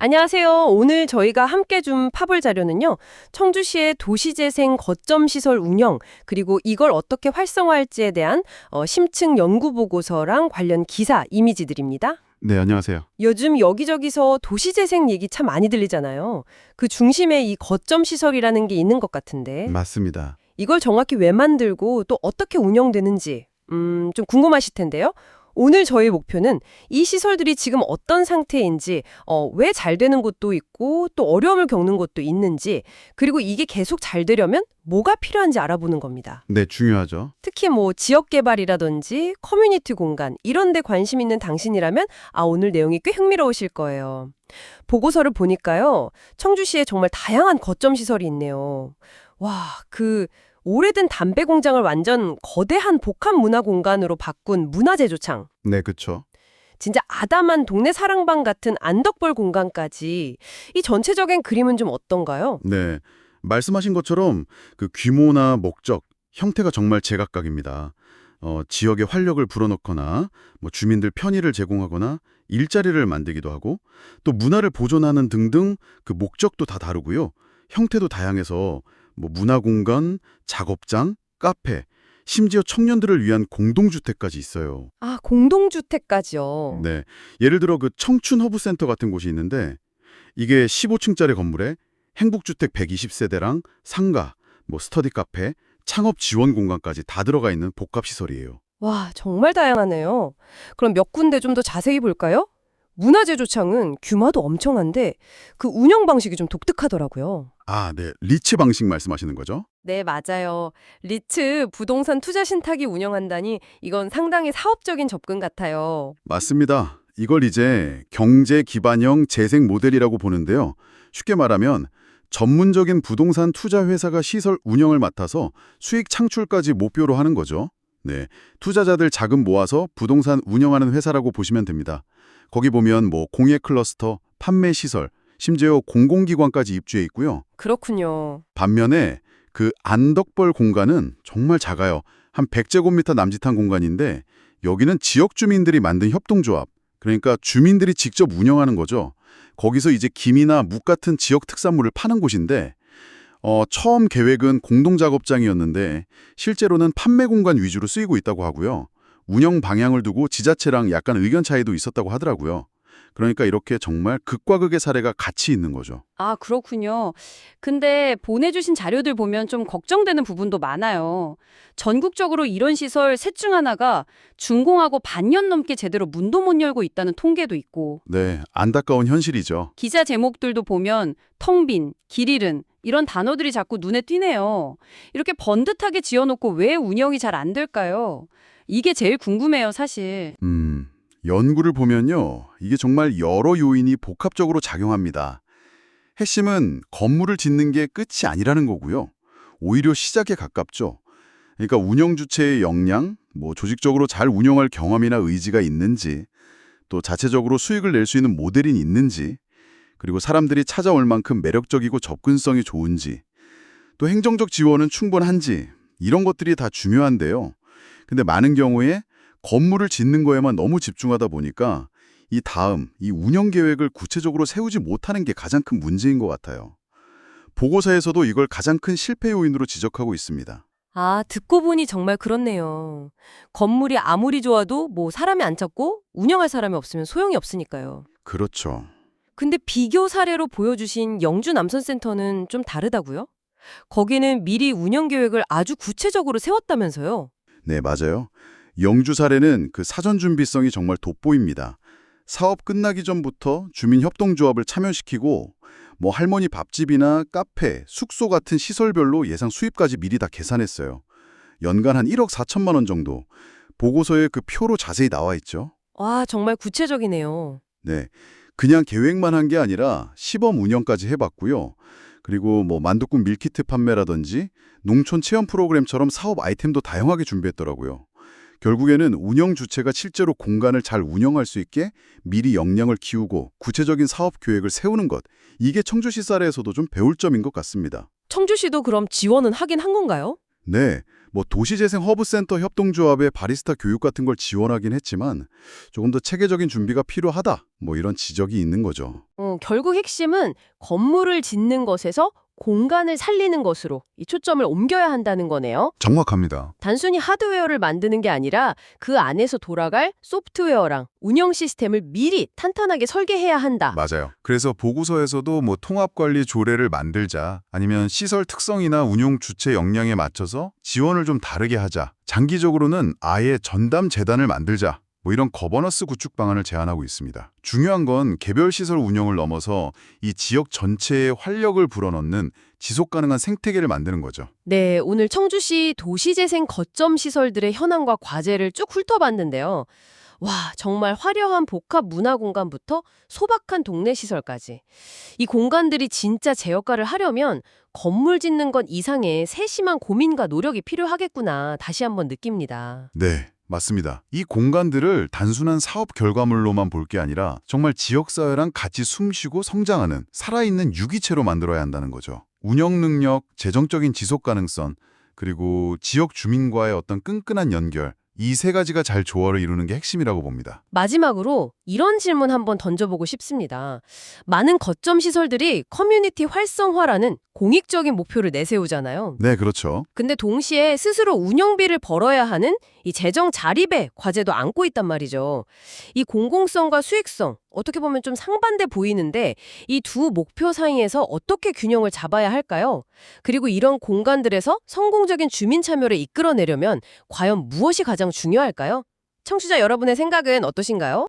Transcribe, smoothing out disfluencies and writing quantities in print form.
안녕하세요. 오늘 저희가 함께 좀 파볼 자료는요. 청주시의 도시재생 거점 시설 운영, 그리고 이걸 어떻게 활성화할지에 대한 심층 연구 보고서랑 관련 기사, 이미지들입니다. 네, 안녕하세요. 요즘 여기저기서 도시재생 얘기 참 많이 들리잖아요. 그 중심에 이 거점 시설이라는 게 있는 것 같은데 맞습니다. 이걸 정확히 왜 만들고 또 어떻게 운영되는지 좀 궁금하실 텐데요. 오늘 저희 목표는 이 시설들이 지금 어떤 상태인지, 왜 잘 되는 곳도 있고 또 어려움을 겪는 곳도 있는지, 그리고 이게 계속 잘 되려면 뭐가 필요한지 알아보는 겁니다. 네, 중요하죠. 특히 뭐 지역 개발이라든지 커뮤니티 공간 이런 데 관심 있는 당신이라면 오늘 내용이 꽤 흥미로우실 거예요. 보고서를 보니까요. 청주시에 정말 다양한 거점 시설이 있네요. 와, 오래된 담배 공장을 완전 거대한 복합 문화 공간으로 바꾼 문화제조창. 네, 그쵸. 진짜 아담한 동네 사랑방 같은 안덕벌 공간까지. 이 전체적인 그림은 좀 어떤가요? 네, 말씀하신 것처럼 그 규모나 목적, 형태가 정말 제각각입니다. 지역에 활력을 불어넣거나 주민들 편의를 제공하거나 일자리를 만들기도 하고 또 문화를 보존하는 등등 그 목적도 다 다르고요. 형태도 다양해서 문화공간, 작업장, 카페, 심지어 청년들을 위한 공동주택까지 있어요. 공동주택까지요. 네, 예를 들어 그 청춘 허브센터 같은 곳이 있는데 이게 15층짜리 건물에 행복주택 120세대랑 상가, 스터디 카페, 창업 지원 공간까지 다 들어가 있는 복합시설이에요. 와, 정말 다양하네요. 그럼 몇 군데 좀 더 자세히 볼까요? 문화제조창은 규모도 엄청난데 그 운영 방식이 좀 독특하더라고요. 아, 네. 리츠 방식 말씀하시는 거죠? 네, 맞아요. 리츠 부동산 투자 신탁이 운영한다니 이건 상당히 사업적인 접근 같아요. 맞습니다. 이걸 이제 경제 기반형 재생 모델이라고 보는데요. 쉽게 말하면 전문적인 부동산 투자 회사가 시설 운영을 맡아서 수익 창출까지 목표로 하는 거죠. 네. 투자자들 자금 모아서 부동산 운영하는 회사라고 보시면 됩니다. 거기 보면 공예 클러스터, 판매 시설, 심지어 공공기관까지 입주해 있고요. 그렇군요. 반면에 그 안덕벌 공간은 정말 작아요. 한 100제곱미터 남짓한 공간인데 여기는 지역 주민들이 만든 협동조합, 그러니까 주민들이 직접 운영하는 거죠. 거기서 이제 김이나 묵 같은 지역 특산물을 파는 곳인데 처음 계획은 공동작업장이었는데 실제로는 판매 공간 위주로 쓰이고 있다고 하고요. 운영 방향을 두고 지자체랑 약간 의견 차이도 있었다고 하더라고요. 그러니까 이렇게 정말 극과 극의 사례가 같이 있는 거죠. 그렇군요. 근데 보내주신 자료들 보면 좀 걱정되는 부분도 많아요. 전국적으로 이런 시설 셋 중 하나가 준공하고 반년 넘게 제대로 문도 못 열고 있다는 통계도 있고, 네, 안타까운 현실이죠. 기사 제목들도 보면 텅 빈, 길 잃은 이런 단어들이 자꾸 눈에 띄네요. 이렇게 번듯하게 지어놓고 왜 운영이 잘 안 될까요? 이게 제일 궁금해요, 사실. 연구를 보면요. 이게 정말 여러 요인이 복합적으로 작용합니다. 핵심은 건물을 짓는 게 끝이 아니라는 거고요. 오히려 시작에 가깝죠. 그러니까 운영 주체의 역량, 조직적으로 잘 운영할 경험이나 의지가 있는지, 또 자체적으로 수익을 낼 수 있는 모델이 있는지, 그리고 사람들이 찾아올 만큼 매력적이고 접근성이 좋은지, 또 행정적 지원은 충분한지 이런 것들이 다 중요한데요. 근데 많은 경우에 건물을 짓는 거에만 너무 집중하다 보니까 이 운영 계획을 구체적으로 세우지 못하는 게 가장 큰 문제인 것 같아요. 보고서에서도 이걸 가장 큰 실패 요인으로 지적하고 있습니다. 듣고 보니 정말 그렇네요. 건물이 아무리 좋아도 사람이 안 찾고 운영할 사람이 없으면 소용이 없으니까요. 그렇죠. 근데 비교 사례로 보여주신 영주 남선센터는 좀 다르다고요? 거기는 미리 운영 계획을 아주 구체적으로 세웠다면서요? 네, 맞아요. 영주 사례는 그 사전 준비성이 정말 돋보입니다. 사업 끝나기 전부터 주민협동조합을 참여시키고 할머니 밥집이나 카페, 숙소 같은 시설별로 예상 수입까지 미리 다 계산했어요. 연간 한 1억 4천만 원 정도. 보고서에 그 표로 자세히 나와 있죠. 와, 정말 구체적이네요. 네, 그냥 계획만 한 게 아니라 시범 운영까지 해봤고요. 그리고 만둣국 밀키트 판매라든지 농촌 체험 프로그램처럼 사업 아이템도 다양하게 준비했더라고요. 결국에는 운영 주체가 실제로 공간을 잘 운영할 수 있게 미리 역량을 키우고 구체적인 사업 계획을 세우는 것. 이게 청주시 사례에서도 좀 배울 점인 것 같습니다. 청주시도 그럼 지원은 하긴 한 건가요? 네, 뭐 도시재생 허브센터 협동조합의 바리스타 교육 같은 걸 지원하긴 했지만 조금 더 체계적인 준비가 필요하다. 뭐 이런 지적이 있는 거죠. 결국 핵심은 건물을 짓는 것에서 공간을 살리는 것으로 이 초점을 옮겨야 한다는 거네요. 정확합니다. 단순히 하드웨어를 만드는 게 아니라 그 안에서 돌아갈 소프트웨어랑 운영 시스템을 미리 탄탄하게 설계해야 한다. 맞아요. 그래서 보고서에서도 뭐 통합관리 조례를 만들자, 아니면 시설 특성이나 운용 주체 역량에 맞춰서 지원을 좀 다르게 하자, 장기적으로는 아예 전담 재단을 만들자, 뭐 이런 거버넌스 구축 방안을 제안하고 있습니다. 중요한 건 개별 시설 운영을 넘어서 이 지역 전체에 활력을 불어넣는 지속 가능한 생태계를 만드는 거죠. 네, 오늘 청주시 도시재생 거점 시설들의 현황과 과제를 쭉 훑어봤는데요. 와, 정말 화려한 복합 문화 공간부터 소박한 동네 시설까지. 이 공간들이 진짜 제 역할을 하려면 건물 짓는 것 이상의 세심한 고민과 노력이 필요하겠구나 다시 한번 느낍니다. 네, 맞습니다. 이 공간들을 단순한 사업 결과물로만 볼 게 아니라 정말 지역사회랑 같이 숨쉬고 성장하는 살아있는 유기체로 만들어야 한다는 거죠. 운영 능력, 재정적인 지속 가능성, 그리고 지역 주민과의 어떤 끈끈한 연결, 이 세 가지가 잘 조화를 이루는 게 핵심이라고 봅니다. 마지막으로 이런 질문 한번 던져보고 싶습니다. 많은 거점 시설들이 커뮤니티 활성화라는 공익적인 목표를 내세우잖아요. 네, 그렇죠. 근데 동시에 스스로 운영비를 벌어야 하는 이 재정 자립의 과제도 안고 있단 말이죠. 이 공공성과 수익성, 어떻게 보면 좀 상반돼 보이는데 이 두 목표 사이에서 어떻게 균형을 잡아야 할까요? 그리고 이런 공간들에서 성공적인 주민 참여를 이끌어내려면 과연 무엇이 가장 중요할까요? 청취자 여러분의 생각은 어떠신가요?